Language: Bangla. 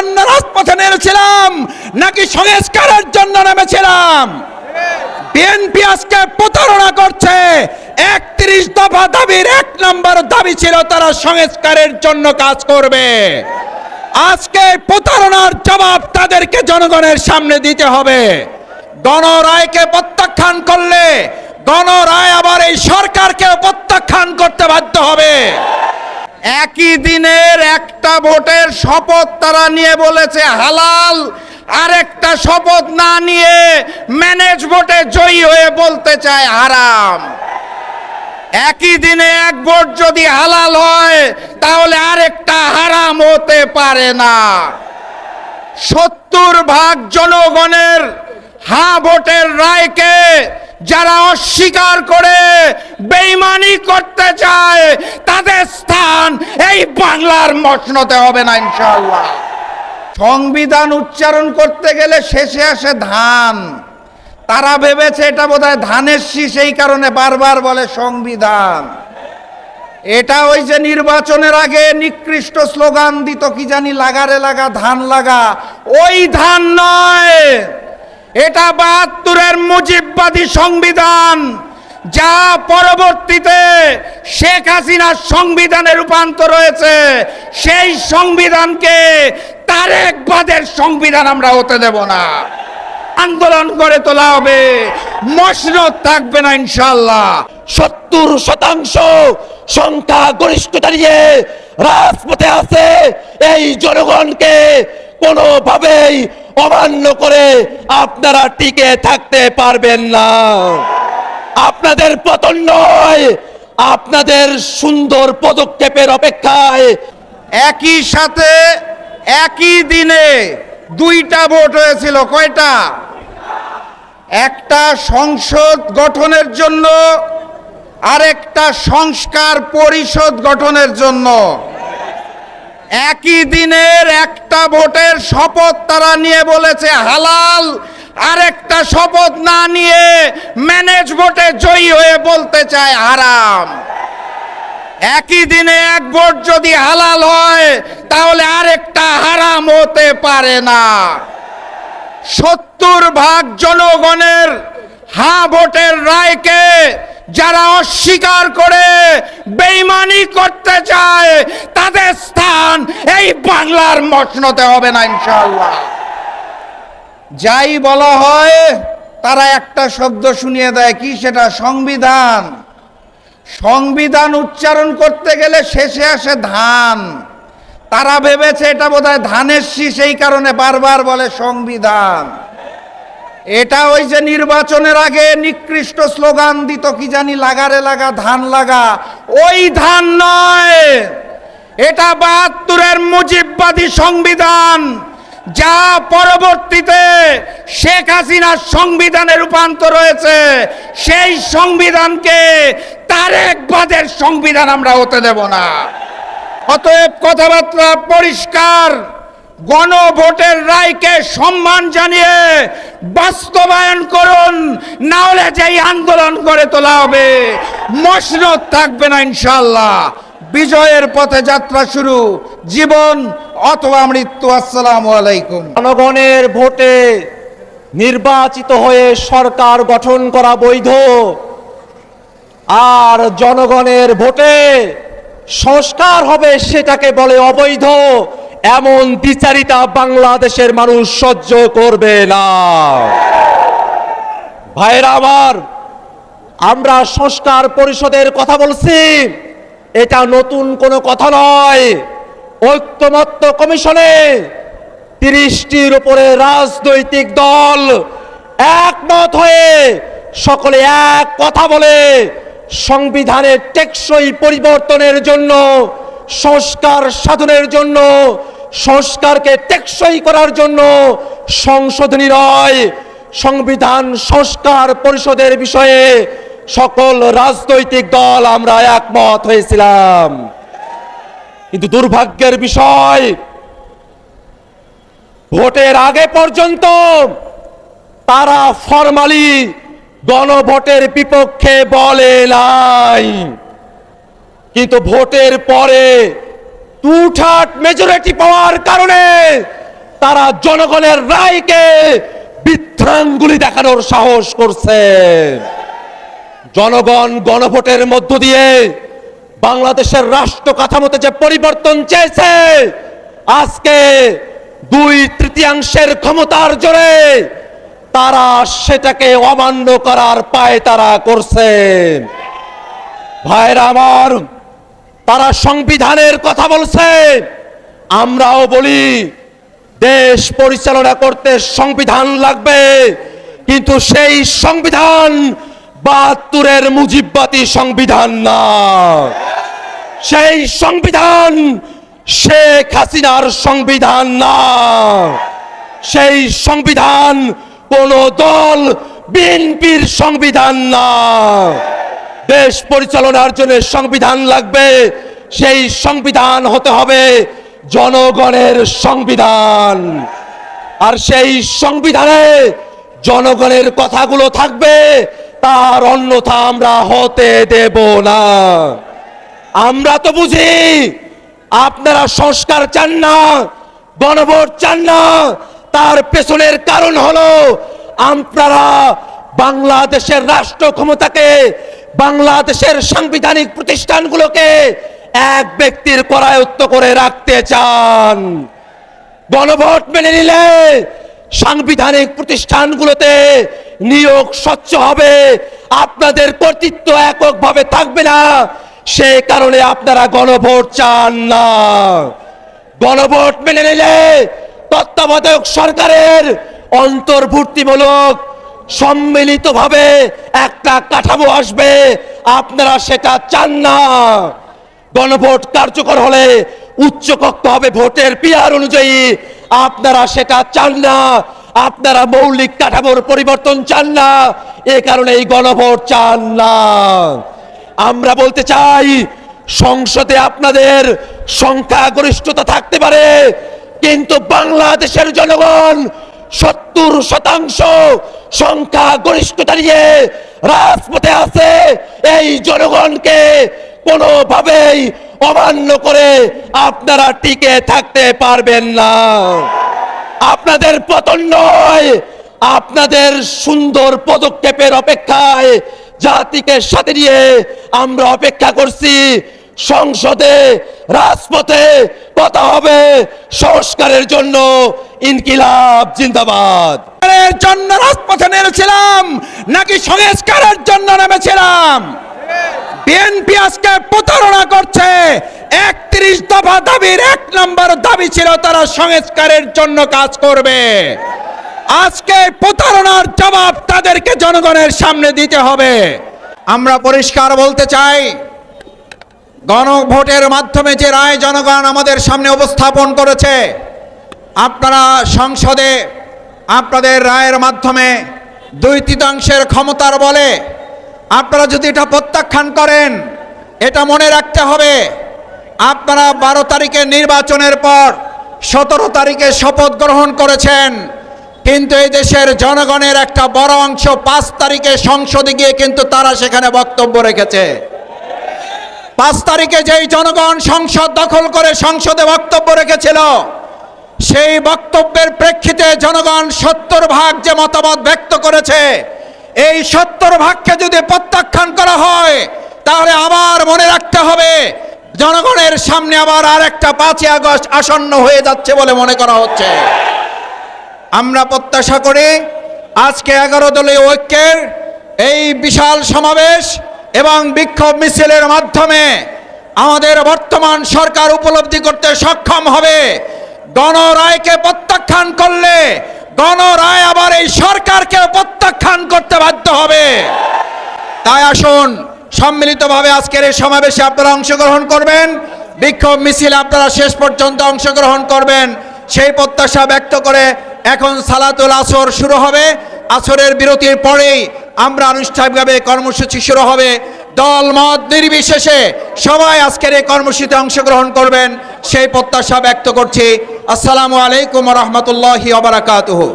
জন্য রাজপথে নেমেছিলাম নাকি সংস্কারের জন্য নেমেছিলাম? বিএনপি আজকে প্রতারণা করছে। ৩১ দফা দাবির ১ নম্বর দাবি ছিল তারা সংস্কারের জন্য কাজ করবে। আজকে প্রতারণার জবাব তাদেরকে জনগণের সামনে দিতে হবে। গণরায়কে প্রত্যাখ্যান করলে গণরায় আবার এই সরকারকে প্রত্যাখ্যান করতে বাধ্য হবে। একই দিনের একটা ভোটের শপথ তারা নিয়ে বলেছে হালাল, আরেকটা শপথ না নিয়ে ম্যানেজ ভোটে জয়ী হয়ে বলতে চায় হারাম। একই দিনে এক ভোট যদি হালাল হয় তাহলে আরেকটা হারাম হতে পারে না। ৭০% জনগণের হ্যাঁ ভোটের রায়কে যারা অস্বীকার করে বেঈমানি করতে চায় তাদের স্থান এই বাংলার মসনদে হবে না ইনশাআল্লাহ। সংবিধান উচ্চারণ করতে গেলে শেষে আসে ধান। তারা ভেবেছে এটা বোধহয় ধানের শীষ, এই কারণে বারবার বলে সংবিধান। এটা ওই যে নির্বাচনের আগে নিকৃষ্ট স্লোগান দিত কি জানি, লাগারে লাগা ধান লাগা, ওই ধান নয়। এটা ৭২-এর মুজিববাদী সংবিধান, যা পরবর্তীতে শেখ হাসিনার সংবিধানে রূপান্তর হয়েছে। সেই সংবিধানকে তারেকবাদের সংবিধান আমরা হতে দেব না। আন্দোলন করে তোলা হবে, মসনদ থাকবে না ইনশাআল্লাহ। ৭০% সংখ্যা গরিষ্ঠতা নিয়ে রাজপথে আছে। এই জনগণকে কোনোভাবেই অমান্য করে আপনারা টিকে থাকতে পারবেন না। আপনাদের পতন নয়, আপনাদের সুন্দর পদক্ষেপের অপেক্ষায়। একই সাথে একই দিনে 2টা ভোট হয়েছিল। কয়টা? একটা সংসদ গঠনের জন্য, আরেকটা সংস্কার পরিষদ গঠনের জন্য। একই দিনের একটা ভোটের শপথ তারা নিয়ে বলেছে হালাল, আরেকটা শপথ না নিয়ে ম্যানেজ ভোটে জয়ী হয়ে বলতে চায় হারাম। একই দিনে এক ভোট যদি হালাল হয় তাহলে আরেকটা হারাম হতে পারে না। ৭০% জনগণের হ্যাঁ ভোটের রায়কে যারা অস্বীকার করে বেঈমানি করতে চায় তাদের স্থান এই বাংলার মসনদে হবে না ইনশাআল্লাহ। যাই বলা হয় তারা একটা শব্দ শুনিয়ে দেয়, কি সেটা? সংবিধান। সংবিধান উচ্চারণ করতে গেলে শেষে আসে ধান। তারা ভেবেছে এটা বোধহয় ধানের শীষ, এই কারণে বারবার বলে সংবিধান। এটা ওই যে নির্বাচনের আগে নিকৃষ্ট স্লোগান দিত কি জানি, লাগারে লাগা ধান লাগা, ওই ধান নয়। এটা ৭২-এর মুজিববাদী সংবিধান, যা পরবর্তীতে শেখ হাসিনার সংবিধানে রূপান্তর হয়েছে। সেই সংবিধানকে তারেকবাদের সংবিধান আমরা হতে দেব না। অতএব কথাবার্তা পরিষ্কার, গণভোটের রায়কে সম্মান জানিয়ে বাস্তবায়ন করুন, না হলে যেই আন্দোলন করে তোলা হবে মসনদ থাকবে না ইনশাআল্লাহ। বিজয়ের পথে যাত্রা শুরু, জীবন অথবা মৃত্যু। আসসালামু আলাইকুম। জনগণের ভোটে নির্বাচিত হয়ে সরকার গঠন করা বৈধ, আর জনগণের ভোটে সংস্কার হবে সেটাকে বলে অবৈধ। এমন দ্বিচারিতা বাংলাদেশের মানুষ সহ্য করবে না। ভাইরা আমার, আমরা সংস্কার পরিষদের কথা বলছি, এটা নতুন কোনো কথা নয়। ঐক্যমত্য কমিশনে 30টির উপরে রাজনৈতিক দল একমত হয়ে সকলে এক কথা বলে সংবিধানের টেকসই পরিবর্তনের জন্য, সংস্কার সাধনের জন্য, সংস্কারকে টেকসই করার জন্য সংশোধনী নয়, সংবিধান সংস্কার পরিষদের বিষয়ে সকল রাজনৈতিক দল আমরা একমত হয়েছিলাম। কিন্তু দুর্ভাগ্যের বিষয়, ভোটের আগে পর্যন্ত তারা ফরমালি গণভোটের বিপক্ষে বলে নাই, কিন্তু ভোটের পরে টুঠাট মেজরিটি পাওয়ার কারণে তারা জনগণের রায়কে বৃদ্ধাঙ্গুলি দেখানোর সাহস করছে। জনগণ গণভোটের মধ্য দিয়ে বাংলাদেশের রাষ্ট্র কাঠামোতে যে পরিবর্তন চেয়েছে, আজকে 2/3 ক্ষমতার জোরে তারা সেটাকে অমান্য করার পায়তারা করছে। ভাইরা আমার, তারা সংবিধানের কথা বলছে, আমরাও বলি দেশ পরিচালনা করতে সংবিধান লাগবে, কিন্তু সেই সংবিধান 72-এর মুজিববাদী সংবিধান না। সেই সংবিধান শেখ হাসিনার সংবিধান না। সেই সংবিধান কোন দল বিএনপির সংবিধান না। দেশ পরিচালনার জন্য সংবিধান লাগবে, সেই সংবিধান হতে হবে জনগণের সংবিধান। আর সেই সংবিধানে জনগণের কথাগুলো থাকবে, তার অন্যথা আমরা হতে দেব না। আমরা তো বুঝি আপনারা সংস্কার চান না, গণভোট চান না, তার পেছনের কারণ হলো আপনারা বাংলাদেশের রাষ্ট্র ক্ষমতাকে, বাংলাদেশের সাংবিধানিক প্রতিষ্ঠানগুলোকে এক ব্যক্তির করায়ত্ত করে রাখতে চান। গণভোট মেনে নিলে সাংবিধানিক প্রতিষ্ঠানগুলোতে নিয়োগ স্বচ্ছ হবে, আপনাদের কর্তৃত্ব এককভাবে থাকবে না, সে কারণে আপনারা গণভোট চান না। গণভোট মেনে নিলে তত্ত্বাবধায়ক সরকারের অন্তর্ভুক্তিমূলক সম্মিলিতভাবে একটা কাঠামো আসবে, আপনারা সেটা চান না। গণভোট কার্যকর হলে উচ্চকক্ষ হবে ভোটের পিয়ার অনুযায়ী, আপনারা সেটা চান না। আপনারা মৌলিক কাঠামোর পরিবর্তন চান না, এ কারণে এই গণভোট চান না। আমরা বলতে চাই, সংসদে আপনাদের সংখ্যাগরিষ্ঠতা থাকতে পারে, কিন্তু বাংলাদেশের জনগণ 70% সংখ্যাগরিষ্ঠতা নিয়ে রাজপথে আছে। এই জনগণকে কোনোভাবেই অমান্য করে আপনারা টিকে থাকতে পারবেন না। আপনাদের পতন নয়, আপনাদের সুন্দর পদক্ষেপের অপেক্ষায় জাতিকে সাথে নিয়ে আমরা অপেক্ষা করছি। সংসদে, রাজপথে কথা হবে সংস্কারের জন্য। ইনকিলাব জিন্দাবাদ। এর জন্য রাজপথে নেমেছিলাম নাকি সংস্কারের জন্য নেমেছিলাম? বিএনপি আজকে প্রতারণা করছে। 31 দফা দাবির 1 নম্বর দাবি ছিল তারা সংস্কারের জন্য কাজ করবে। আজকে প্রতারণার জবাব তাদেরকে জনগণের সামনে দিতে হবে। আমরা পরিষ্কার বলতে চাই, গণভোটের মাধ্যমে যে রায় জনগণ আমাদের সামনে উপস্থাপন করেছে, আপনারা সংসদে আপনাদের রায়ের মাধ্যমে 2/3 ক্ষমতার বলে আপনারা যদি এটা প্রত্যাখ্যান করেন, এটা মনে রাখতে হবে, আপনারা 12 তারিখে নির্বাচনের পর 17 তারিখে শপথ গ্রহণ করেছেন, কিন্তু এই দেশের জনগণের একটা বড় অংশ 5 তারিখে সংসদে গিয়ে কিন্তু তারা সেখানে বক্তব্য রেখেছে। 5 তারিখে যেই জনগণ সংসদ দখল করে সংসদে বক্তব্য রেখেছিল, সেই বক্তব্যের প্রেক্ষিতে জনগণ 70 ভাগ যে মতামত ব্যক্ত করেছে, এই 70 ভাগকে যদি প্রত্যাখ্যান করা হয়, তাহলে আবার মনে রাখতে হবে জনগণের সামনে আবার আরেকটা 5ই আগস্ট আসন্ন হয়ে যাচ্ছে বলে মনে করা হচ্ছে। আমরা প্রত্যাশা করি আজকে 11 দলীয় ঐক্যের এই বিশাল সমাবেশ এবং বিক্ষোভ মিছিলের মাধ্যমে আমাদের বর্তমান সরকার উপলব্ধি করতে সক্ষম হবে, গণরায়কে প্রত্যাখ্যান করলে গণরায় আবার এই সরকারকে প্রত্যাখ্যান করতে বাধ্য হবে। তাই আসুন সম্মিলিতভাবে আজকের এই সমাবেশে আপনারা অংশগ্রহণ করবেন, বিক্ষোভ মিছিলে আপনারা শেষ পর্যন্ত অংশগ্রহণ করবেন, সেই প্রত্যাশা ব্যক্ত করে এখন সালাতুল আসর শুরু হবে। আসরের বিরতির পরেই আমরা আনুষ্ঠানিকভাবে কর্মসূচি শুরু হবে। দল মত নির্বিশেষে সবাই আজকের এই কর্মসূচিতে অংশগ্রহণ করবেন, সেই প্রত্যাশা ব্যক্ত করছি। আসসালামু আলাইকুম ওয়া রাহমাতুল্লাহি ওয়া বারাকাতুহু।